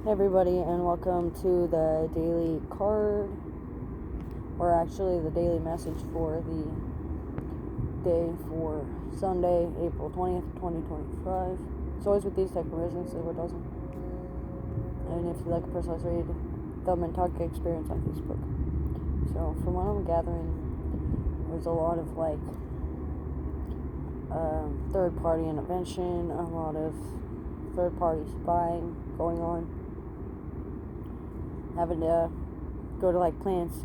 Hey everybody, and welcome to the daily card, or actually the daily message for the day for Sunday, April 20th, 2025. It's always with these type of resonances, or doesn't. And if you like a personalized read, the Montauk Experience on Facebook. So from what I'm gathering, there's a lot of third-party intervention, a lot of third-party spying going on. Having to go to Plan C,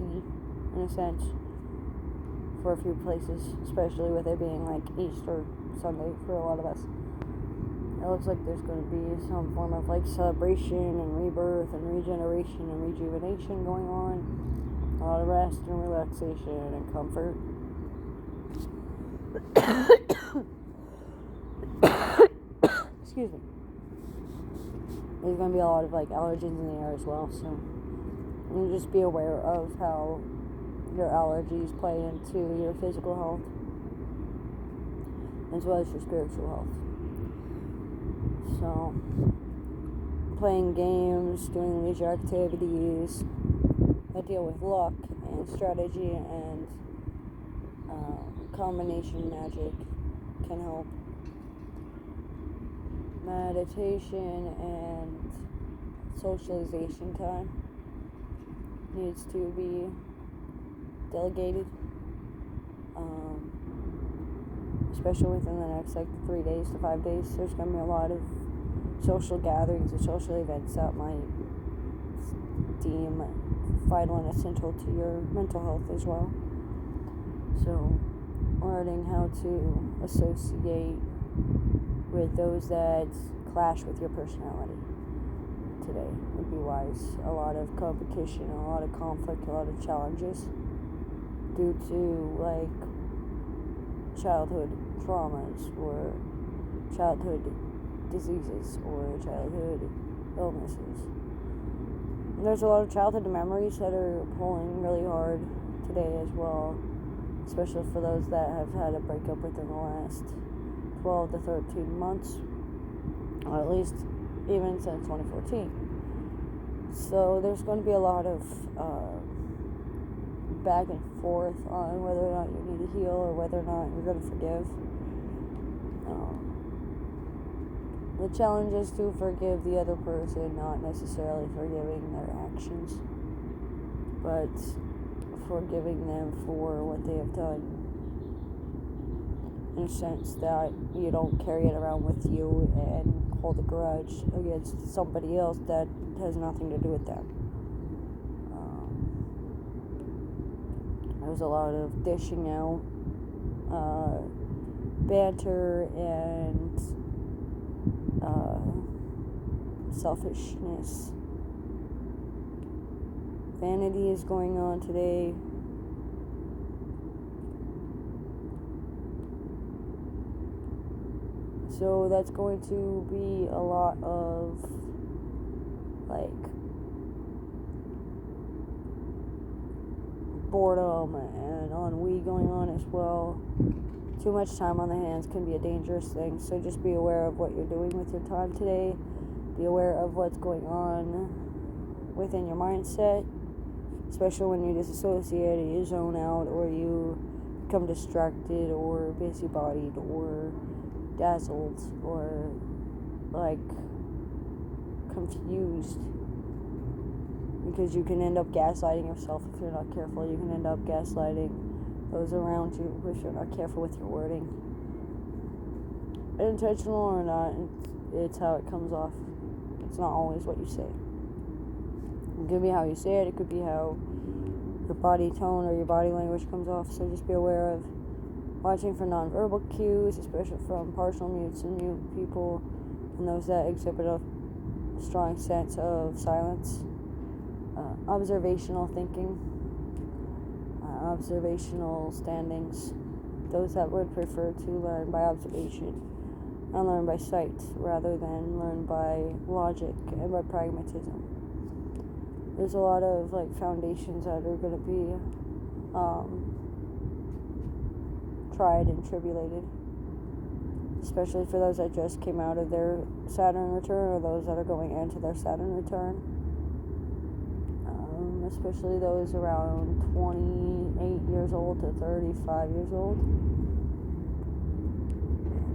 in a sense, for a few places, especially with it being Easter Sunday for a lot of us. It looks like there's going to be some form of celebration and rebirth and regeneration and rejuvenation going on. A lot of rest and relaxation and comfort. Excuse me. There's going to be a lot of allergens in the air as well, so you just be aware of how your allergies play into your physical health as well as your spiritual health. So, playing games, doing leisure activities that deal with luck and strategy and combination magic can help. Meditation and socialization time needs to be delegated, especially within the next 3 days to 5 days. There's going to be a lot of social gatherings and social events that might deem vital and essential to your mental health as well. So learning how to associate with those that clash with your personality today would be wise. A lot of competition, a lot of conflict, a lot of challenges due to childhood traumas or childhood diseases or childhood illnesses. And there's a lot of childhood memories that are pulling really hard today as well, especially for those that have had a breakup within the last 12 to 13 months, or at least even since 2014. So there's going to be a lot of back and forth on whether or not you need to heal or whether or not you're going to forgive. The challenge is to forgive the other person, not necessarily forgiving their actions, but forgiving them for what they have done, in a sense that you don't carry it around with you and hold a grudge against somebody else that has nothing to do with them. There's a lot of dishing out, banter, and selfishness. Vanity is going on today. So that's going to be a lot of boredom and ennui going on as well. Too much time on the hands can be a dangerous thing, so just be aware of what you're doing with your time today. Be aware of what's going on within your mindset, especially when you disassociate, you zone out, or you become distracted or busybodied or dazzled or confused, because you can end up gaslighting yourself if you're not careful. You can end up gaslighting those around you if you're not careful with your wording. Intentional or not, it's how it comes off. It's not always what you say. It could be how you say it. It could be how your body tone or your body language comes off. So just be aware of watching for nonverbal cues, especially from partial mutes and mute people, and those that exhibit a strong sense of silence. Observational thinking, observational standings, those that would prefer to learn by observation and learn by sight rather than learn by logic and by pragmatism. There's a lot of foundations that are going to be tried and tribulated. especially for those that just came out of their Saturn return or those that are going into their Saturn return. Especially those around 28 years old to 35 years old.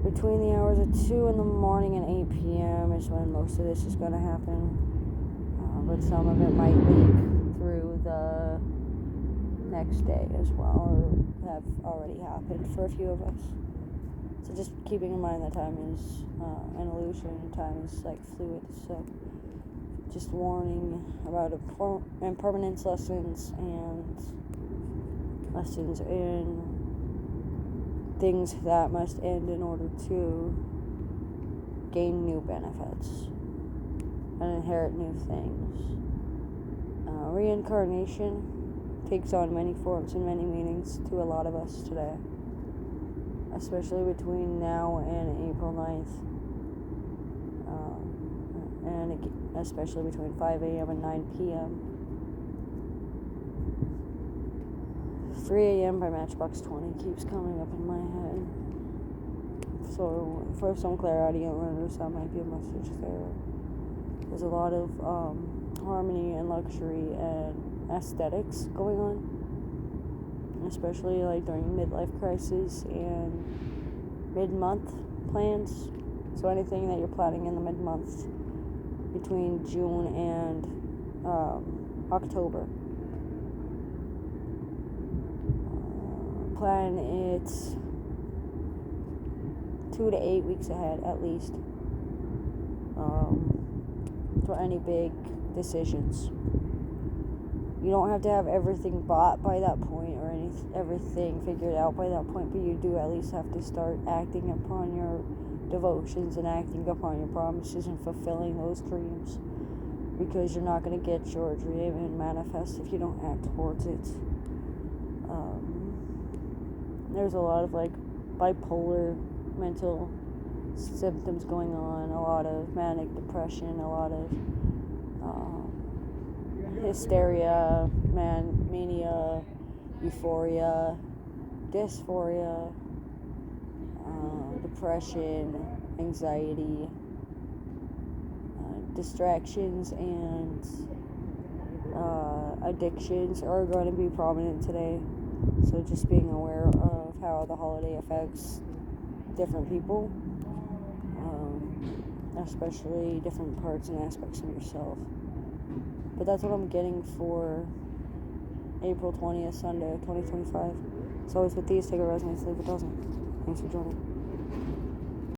Between the hours of 2 in the morning and 8 p.m. is when most of this is going to happen. But some of it might leak through the next day as well, or have already happened for a few of us. So just keeping in mind that time is an illusion, and time is like fluid. So just warning about impermanence lessons and lessons in things that must end in order to gain new benefits and inherit new things. Reincarnation takes on many forms and many meanings to a lot of us today, especially between now and April 9th. And especially between 5 a.m. and 9 p.m. 3 a.m. by Matchbox 20 keeps coming up in my head. So for some clarity and learners, that might be a message there. There's a lot of harmony and luxury and aesthetics going on, especially like during midlife crisis and mid-month plans. So anything that you're planning in the mid-month between June and October. Plan it 2 to 8 weeks ahead at least for any big decisions. You don't have to have everything bought by that point or everything figured out by that point, but you do at least have to start acting upon your devotions and acting upon your promises and fulfilling those dreams, because you're not going to get your dream and manifest if you don't act towards it. There's a lot of like bipolar mental symptoms going on, a lot of manic depression, a lot of hysteria, mania, euphoria, dysphoria, depression, anxiety, distractions, and addictions are going to be prominent today. So just being aware of how the holiday affects different people, especially different parts and aspects of yourself. But that's what I'm getting for April 20th, Sunday, 2025. So always with these, take a resume, sleep, it doesn't. Thanks for joining.